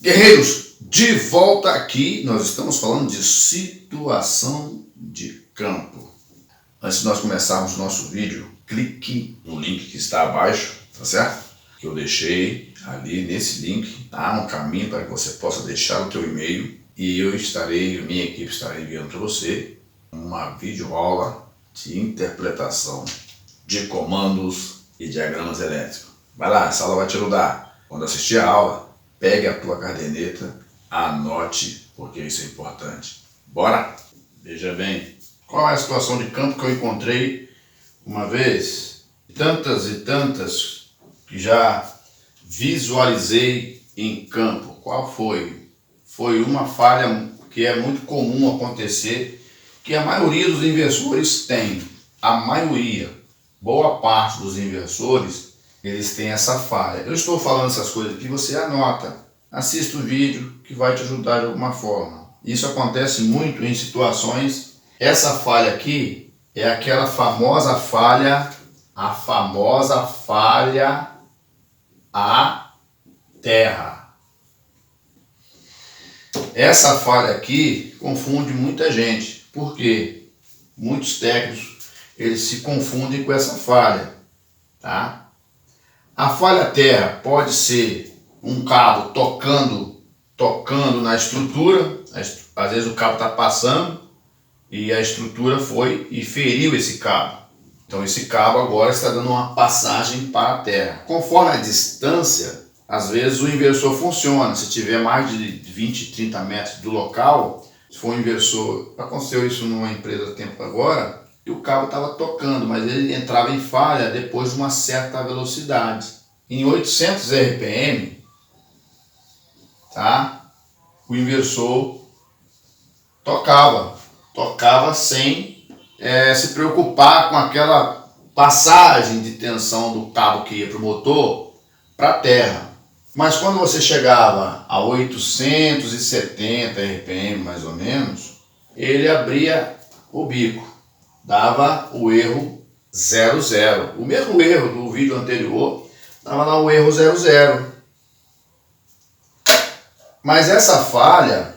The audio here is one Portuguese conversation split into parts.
Guerreiros, de volta aqui, nós estamos falando de situação de campo. Antes de nós começarmos o nosso vídeo, clique no link que está abaixo, tá certo? Que eu deixei ali nesse link, tá? Um caminho para que você possa deixar o teu e-mail e minha equipe estará enviando para você uma videoaula de interpretação de comandos e diagramas elétricos. Vai lá, essa aula vai te ajudar. Quando assistir a aula, pegue a tua caderneta, anote, porque isso é importante. Bora? Veja bem, qual é a situação de campo que eu encontrei uma vez? Tantas e tantas que já visualizei em campo. Qual foi? Foi uma falha que é muito comum acontecer, que a maioria dos inversores tem. A maioria, boa parte dos inversores, eles têm essa falha. Eu estou falando essas coisas aqui, você anota, assista o vídeo que vai te ajudar de alguma forma. Isso acontece muito em situações. Essa falha aqui é aquela famosa falha, a famosa falha à terra. Essa falha aqui confunde muita gente. Por quê? Muitos técnicos, eles se confundem com essa falha, tá? A falha terra pode ser um cabo tocando na estrutura, às vezes o cabo está passando e a estrutura foi e feriu esse cabo. Então esse cabo agora está dando uma passagem para a terra. Conforme a distância, às vezes o inversor funciona. Se tiver mais de 20, 30 metros do local, se for um inversor, aconteceu isso numa empresa tempo agora, e o cabo estava tocando, mas ele entrava em falha depois de uma certa velocidade. Em 800 RPM, tá? O inversor tocava sem se preocupar com aquela passagem de tensão do cabo que ia para o motor para a terra. Mas quando você chegava a 870 RPM mais ou menos, ele abria o bico, dava o erro 00. O mesmo erro do vídeo anterior, dava lá o erro 00. Mas essa falha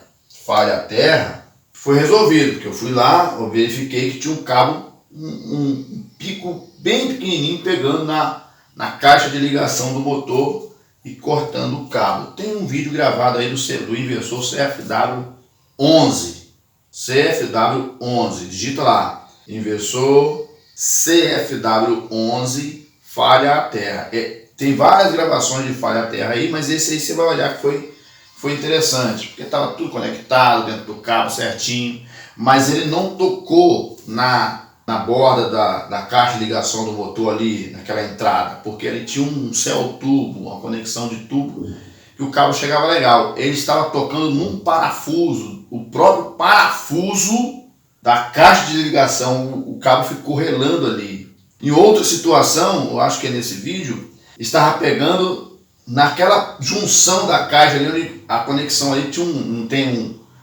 terra, foi resolvido, porque eu fui lá, eu verifiquei que tinha um cabo, um pico bem pequenininho pegando na caixa de ligação do motor e cortando o cabo. Tem um vídeo gravado aí do inversor CFW11. CFW11, digita lá, inversor CFW11 falha à terra. Tem várias gravações de falha à terra aí, mas esse aí você vai olhar que foi interessante, porque estava tudo conectado dentro do cabo certinho, mas ele não tocou na borda da caixa de ligação do motor ali, naquela entrada, porque ele tinha um cell tubo, uma conexão de tubo, e o cabo chegava legal. Ele estava tocando num parafuso, o próprio parafuso da caixa de ligação, o cabo ficou relando ali. Em outra situação, eu acho que é nesse vídeo, estava pegando naquela junção da caixa ali, onde a conexão ali tinha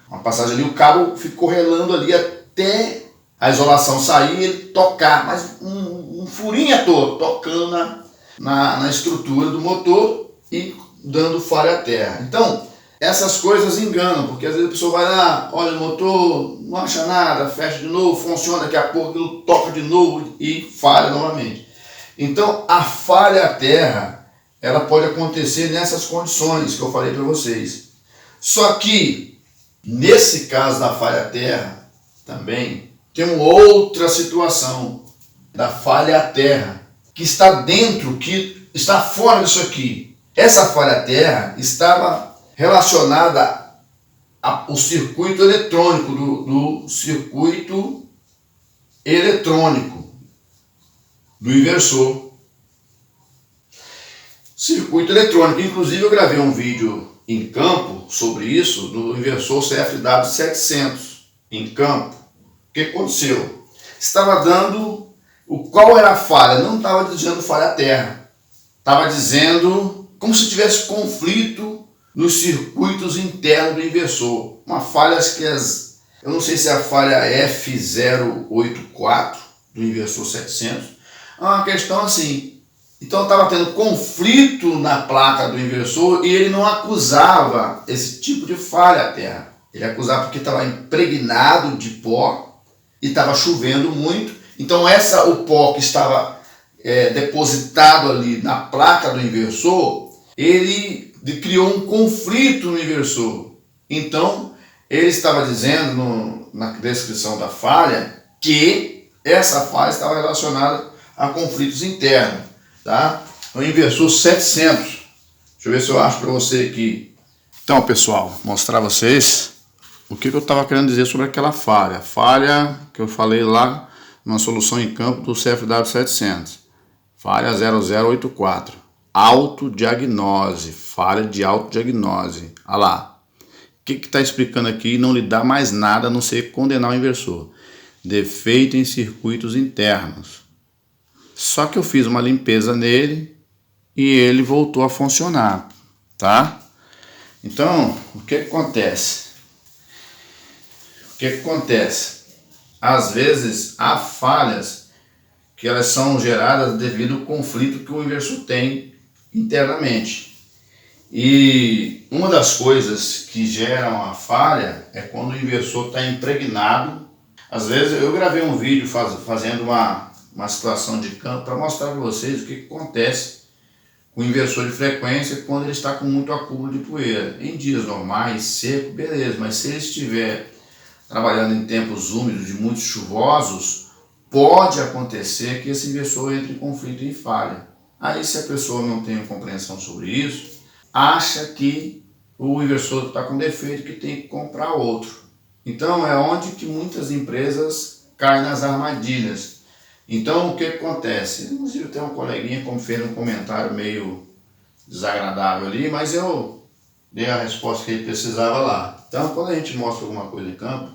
uma passagem ali, o cabo ficou relando ali até a isolação sair e ele tocar, mas um furinho à toa, tocando na estrutura do motor e dando falha à terra. Então, essas coisas enganam, porque às vezes a pessoa vai lá, olha o motor, não acha nada, fecha de novo, funciona, daqui a pouco ele toca de novo e falha novamente. Então, a falha à terra, ela pode acontecer nessas condições que eu falei para vocês. Só que, nesse caso da falha à terra, também tem uma outra situação da falha à terra, que está dentro, que está fora disso aqui. Essa falha à terra estava relacionada ao circuito eletrônico, do circuito eletrônico do inversor. Circuito eletrônico, inclusive eu gravei um vídeo em campo sobre isso, do inversor CFW700 em campo. O que aconteceu? Estava dando, qual era a falha? Não estava dizendo falha à terra, estava dizendo como se tivesse conflito nos circuitos internos do inversor. Uma falha que eu não sei se é a falha F084 do inversor 700, é uma questão assim, Então estava tendo conflito na placa do inversor e ele não acusava esse tipo de falha à terra. Ele acusava porque estava impregnado de pó e estava chovendo muito. Então o pó que estava depositado ali na placa do inversor, ele criou um conflito no inversor. Então ele estava dizendo na descrição da falha que essa falha estava relacionada a conflitos internos. Tá? O inversor 700. Deixa eu ver se eu acho para você aqui. Então, pessoal, mostrar a vocês o que eu estava querendo dizer sobre aquela falha. Falha que eu falei lá na solução em campo do CFW 700. Falha 0084. Autodiagnose. Falha de autodiagnose. Olha lá. O que está explicando aqui? Não lhe dá mais nada a não ser condenar o inversor. Defeito em circuitos internos. Só que eu fiz uma limpeza nele e ele voltou a funcionar, tá? Então, o que acontece? Às vezes há falhas que elas são geradas devido ao conflito que o inversor tem internamente. E uma das coisas que geram a falha é quando o inversor está impregnado. Às vezes eu gravei um vídeo fazendo uma situação de campo para mostrar para vocês o que acontece com o inversor de frequência quando ele está com muito acúmulo de poeira. Em dias normais, seco, beleza, mas se ele estiver trabalhando em tempos úmidos, de muitos chuvosos, pode acontecer que esse inversor entre em conflito e falha. Aí, se a pessoa não tem compreensão sobre isso, acha que o inversor está com defeito, que tem que comprar outro. Então é onde que muitas empresas caem nas armadilhas. Então o que acontece? Inclusive tem um coleguinha que fez um comentário meio desagradável ali, mas eu dei a resposta que ele precisava lá. Então quando a gente mostra alguma coisa em campo,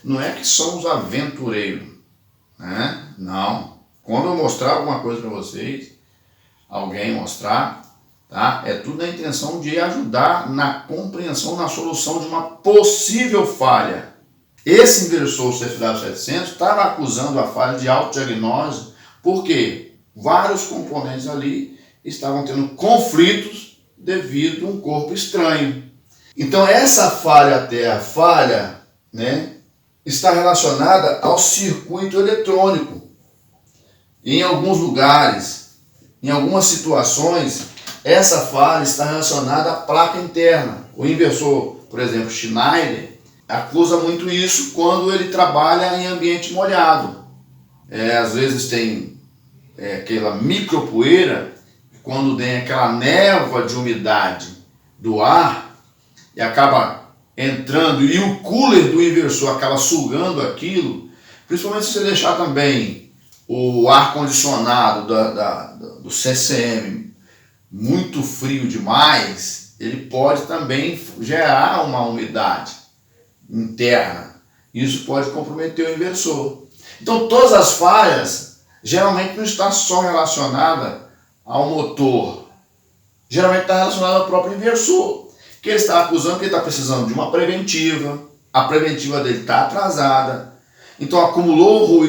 não é que somos aventureiros, né? Não. Quando eu mostrar alguma coisa para vocês, alguém mostrar, tá? É tudo na intenção de ajudar na compreensão, na solução de uma possível falha. Esse inversor CFW 700 estava acusando a falha de autodiagnose porque vários componentes ali estavam tendo conflitos devido a um corpo estranho. Então essa falha até a falha, né, está relacionada ao circuito eletrônico. Em alguns lugares, em algumas situações, essa falha está relacionada à placa interna. O inversor, por exemplo, Schneider, acusa muito isso quando ele trabalha em ambiente molhado. Às vezes tem aquela micropoeira, quando tem aquela névoa de umidade do ar e acaba entrando e o cooler do inversor acaba sugando aquilo, principalmente se você deixar também o ar-condicionado do CCM muito frio demais, ele pode também gerar uma umidade interna. Isso pode comprometer o inversor. Então todas as falhas geralmente não estão só relacionadas ao motor, geralmente está relacionada ao próprio inversor, que ele está acusando que ele está precisando de uma preventiva, a preventiva dele está atrasada, então acumulou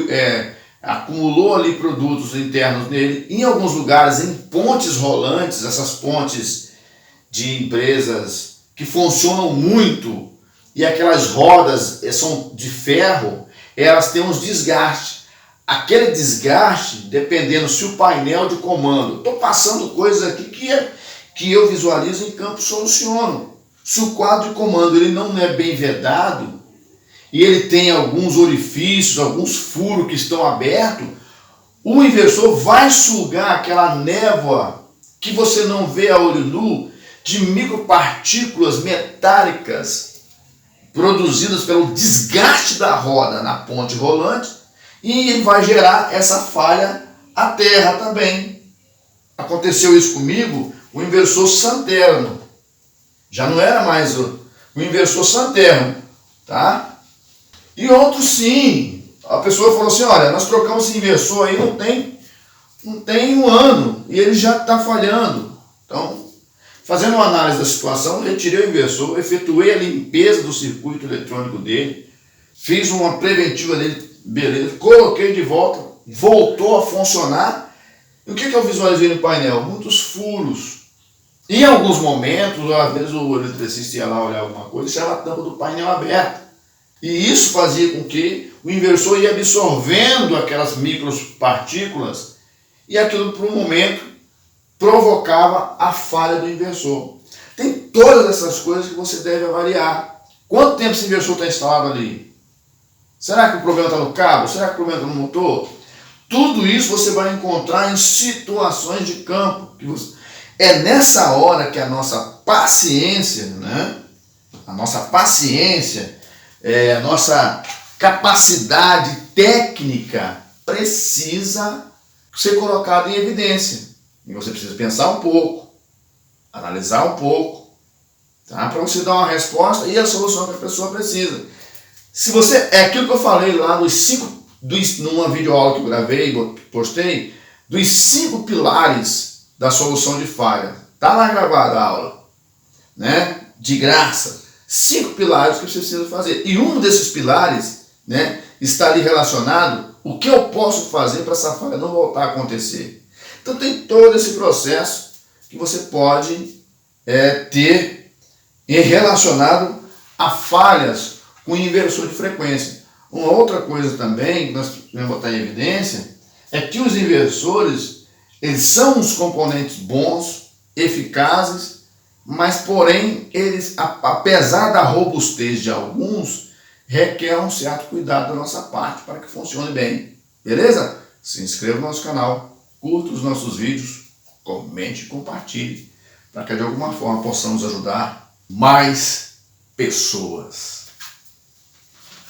ali produtos internos nele, em alguns lugares em pontes rolantes, essas pontes de empresas que funcionam muito, e aquelas rodas são de ferro, elas têm uns desgastes. Aquele desgaste, dependendo se o painel de comando, estou passando coisas aqui que eu visualizo em campo soluciono. Se o quadro de comando ele não é bem vedado, e ele tem alguns orifícios, alguns furos que estão abertos, o inversor vai sugar aquela névoa que você não vê a olho nu, de micropartículas metálicas produzidas pelo desgaste da roda na ponte rolante, e ele vai gerar essa falha à terra também. Aconteceu isso comigo, o inversor Santerno. Já não era mais o inversor Santerno, tá? E outros sim. A pessoa falou assim, olha, nós trocamos esse inversor aí, não tem um ano, e ele já está falhando. Então, fazendo uma análise da situação, retirei o inversor, efetuei a limpeza do circuito eletrônico dele, fiz uma preventiva dele, beleza, coloquei de volta, voltou a funcionar. E o que eu visualizei no painel? Muitos furos. Em alguns momentos, às vezes o eletricista ia lá olhar alguma coisa e deixava a tampa do painel aberta. E isso fazia com que o inversor ia absorvendo aquelas micropartículas e aquilo, por um momento, provocava a falha do inversor. Tem todas essas coisas que você deve avaliar. Quanto tempo esse inversor está instalado ali? Será que o problema está no cabo? Será que o problema está no motor? Tudo isso você vai encontrar em situações de campo. É nessa hora que a nossa paciência, né? A nossa paciência, a nossa capacidade técnica precisa ser colocada em evidência. E você precisa pensar um pouco, analisar um pouco, tá? Para você dar uma resposta e a solução que a pessoa precisa. Se você, é aquilo que eu falei lá numa videoaula que eu gravei e postei, dos 5 pilares da solução de falha. Tá lá gravada a aula, né? De graça. 5 pilares que você precisa fazer. E um desses pilares, né, está ali relacionado o que eu posso fazer para essa falha não voltar a acontecer. Então tem todo esse processo que você pode ter relacionado a falhas com inversor de frequência. Uma outra coisa também que nós devemos botar em evidência é que os inversores, eles são uns componentes bons, eficazes, mas porém eles, apesar da robustez de alguns, requer um certo cuidado da nossa parte para que funcione bem. Beleza? Se inscreva no nosso canal, curta os nossos vídeos, comente e compartilhe para que de alguma forma possamos ajudar mais pessoas.